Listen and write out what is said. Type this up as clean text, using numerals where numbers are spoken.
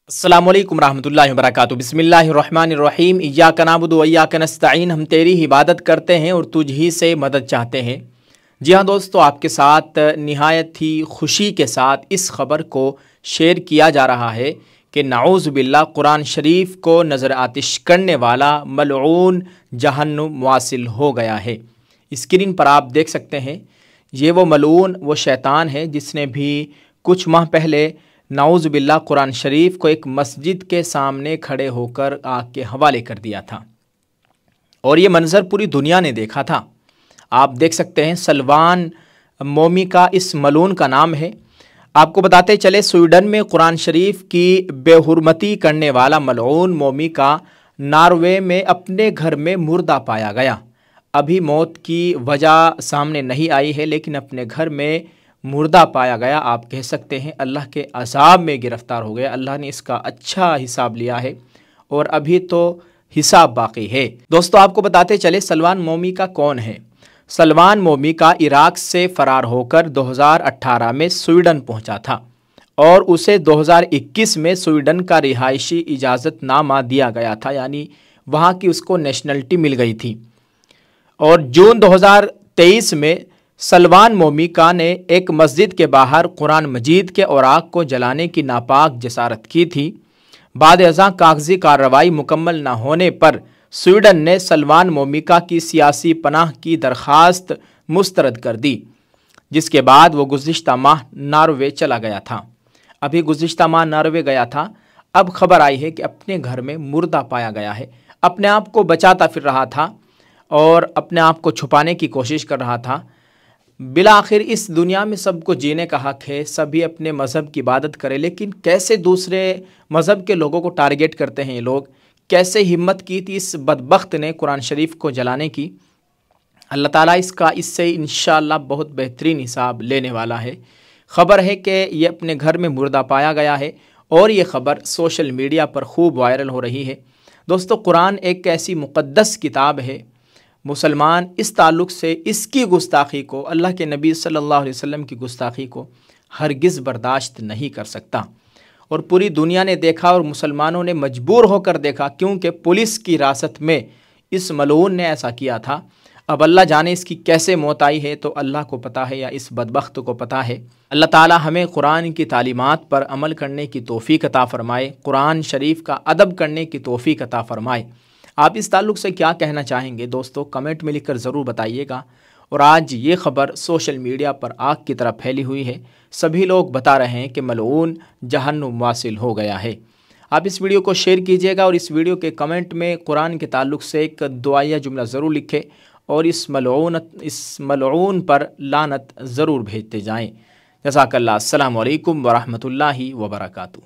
अस्सलामु अलैकुम रहमतुल्लाहि व बरकातुहू। बिस्मिल्लाहिर्रहमानिर्रहीम। इय्याका नअबुदु व इय्याका नस्तईन। हम तेरी ही इबादत करते हैं और तुझ ही से मदद चाहते हैं। जी हाँ दोस्तों, आपके साथ निहायत ही खुशी के साथ इस ख़बर को शेयर किया जा रहा है कि नाऊज़ बिल्लाह कुरान शरीफ को नज़र आतिश करने वाला मलऊन जहन्नुम वासिल हो गया है। स्क्रीन पर आप देख सकते हैं, ये वो मलऊन वो शैतान है जिसने भी कुछ माह पहले नाऊज़ बिल्लाह कुरान शरीफ को एक मस्जिद के सामने खड़े होकर आग के हवाले कर दिया था और ये मंज़र पूरी दुनिया ने देखा था। आप देख सकते हैं, सलमान मोमी का इस मलून का नाम है। आपको बताते चले, स्वीडन में कुरान शरीफ की बेहुरमती करने वाला मलऊन मोमी का नॉर्वे में अपने घर में मुर्दा पाया गया। अभी मौत की वजह सामने नहीं आई है, लेकिन अपने घर में मुर्दा पाया गया। आप कह सकते हैं अल्लाह के अज़ाब में गिरफ़्तार हो गया। अल्लाह ने इसका अच्छा हिसाब लिया है और अभी तो हिसाब बाकी है। दोस्तों, आपको बताते चले, सलमान मोमी का कौन है। सलमान मोमी का इराक से फ़रार होकर 2018 में स्वीडन पहुंचा था और उसे 2021 में स्वीडन का रिहायशी इजाज़तनामा दिया गया था, यानी वहाँ की उसको नेशनलिटी मिल गई थी। और जून 2023 में सलमान मोमी का ने एक मस्जिद के बाहर कुरान मजीद के औराक को जलाने की नापाक जसारत की थी। बाद अज़ां कागज़ी कार्रवाई मुकम्मल न होने पर स्वीडन ने सलमान मोमिका की सियासी पनाह की दरख्वास्त मुस्तरद कर दी, जिसके बाद वो गुज़िश्ता माह नॉर्वे चला गया था। अभी गुज़िश्ता माह नॉर्वे गया था। अब खबर आई है कि अपने घर में मुर्दा पाया गया है। अपने आप को बचाता फिर रहा था और अपने आप को छुपाने की कोशिश कर रहा था। बिला आखिर इस दुनिया में सबको जीने का हक़ है, सभी अपने मज़हब की इबादत करें, लेकिन कैसे दूसरे मज़हब के लोगों को टारगेट करते हैं ये लोग। कैसे हिम्मत की थी इस बदबख्त ने कुरान शरीफ को जलाने की। अल्लाह ताला इससे इंशाअल्लाह बहुत बेहतरीन हिसाब लेने वाला है। ख़बर है कि ये अपने घर में मुर्दा पाया गया है और ये ख़बर सोशल मीडिया पर खूब वायरल हो रही है। दोस्तों, कुरान एक ऐसी मुक़द्दस किताब है, मुसलमान इस ताल्लुक़ से इसकी गुस्ताखी को, अल्लाह के नबी सल्लल्लाहु अलैहि वसल्लम की गुस्ताखी को हरगिज़ बर्दाश्त नहीं कर सकता। और पूरी दुनिया ने देखा और मुसलमानों ने मजबूर होकर देखा, क्योंकि पुलिस की हिरासत में इस मलऊन ने ऐसा किया था। अब अल्लाह जाने इसकी कैसे मौत आई है, तो अल्लाह को पता है या इस बदबख्त को पता है। अल्लाह ताला हमें कुरान की तालीमात पर अमल करने की तौफ़ीक़ अता फ़रमाए, कुरान शरीफ का अदब करने की तौफ़ीक़ अता फ़रमाए। आप इस ताल्लुक़ से क्या कहना चाहेंगे दोस्तों, कमेंट में लिखकर ज़रूर बताइएगा। और आज ये ख़बर सोशल मीडिया पर आग की तरह फैली हुई है। सभी लोग बता रहे हैं कि मलऊन जहन्नुम वासिल हो गया है। आप इस वीडियो को शेयर कीजिएगा और इस वीडियो के कमेंट में कुरान के ताल्लुक़ से एक दुआया जुमला ज़रूर लिखें और इस मलऊन पर लानत ज़रूर भेजते जाएँ। जज़ाकल्लाह। अस्सलामु अलैकुम व रहमतुल्लाहि व बरकातुहू।